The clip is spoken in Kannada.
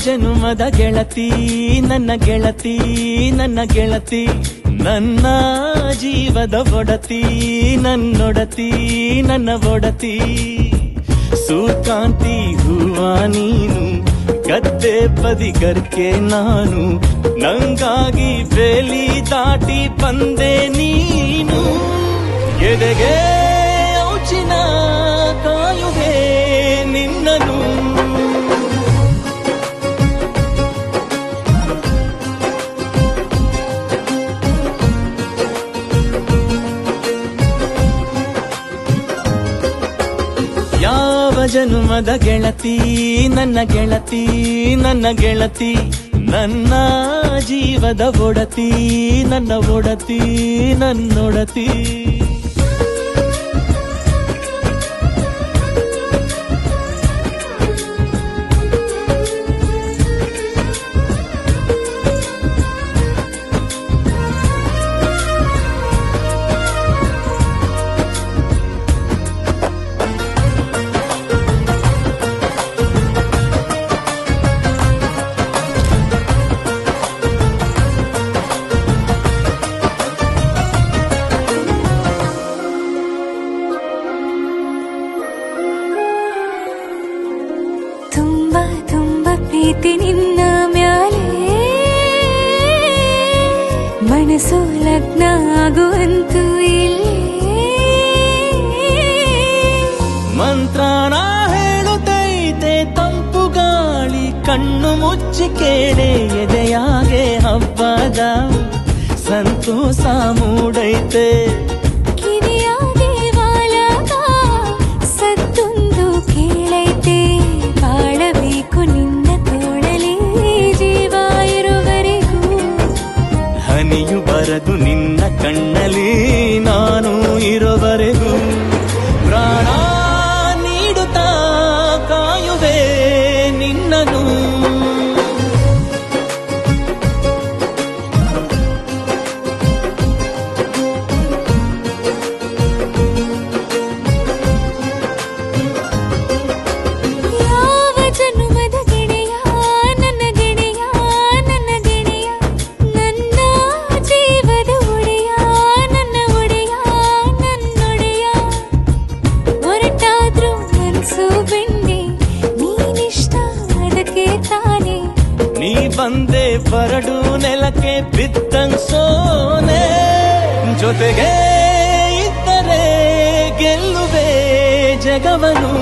ಜನುಮದ ಗೆಳತಿ ನನ್ನ ಗೆಳತಿ ನನ್ನ ಗೆಳತಿ ನನ್ನ ಜೀವದ ಒಡತಿ ನನ್ನೊಡತಿ ನನ್ನ ಒಡತಿ ಸೂರ್ಕಾಂತಿ ಹೂವ ನೀನು ಗದ್ದೆ ಬದಿಗರ್ಕೆ ನಾನು ನಂಗಾಗಿ ಬೇಲಿ ದಾಟಿ ಬಂದೆ ನೀನು ಎದೆಗೆ ಔಚಿನ ಕಾಯುವೆ ನಿನ್ನನು ಯಾವ ಜನುಮದ ಗೆಳತಿ ನನ್ನ ಗೆಳತಿ ನನ್ನ ಗೆಳತಿ ನನ್ನ ಜೀವದ ಒಡತಿ ನನ್ನ ಒಡತಿ ನನ್ನೊಡತಿ ಪ್ರೀತಿ ನಿನ್ನ ಮ್ಯಾಲೆ ಮನಸ್ಸು ಲಗ್ನ ಆಗುವಂತೂ ಇಲ್ಲೇ ಮಂತ್ರನ ಹೇಳುತ್ತೈತೆ ತಂಪು ಗಾಳಿ ಕಣ್ಣು ಮುಚ್ಚಿ ಕೇಳೆ ಎದೆಯಾಗೆ ಹಬ್ಬದ ಸಂತೋಷ ಮೂಡೈತೆ ಹನಿಯು ಬರದು ನಿನ್ನ ಕಣ್ಣಲ್ಲಿ ನಾನು ಇರೋವರೆಗೂ ಪ್ರಾಣ ನೀಡುತ್ತಾ ಕಾಯುವೆ ನಿನ್ನನು ನೀ ಬಂದೆ ಬರಡು ನೆಲಕ್ಕೆ ಬಿದ್ದಂಗ್ ಸೋನೆ ಜೊತೆಗೆ ಇದ್ದರೆ ಗೆಲ್ಲುವೆ ಜಗವನು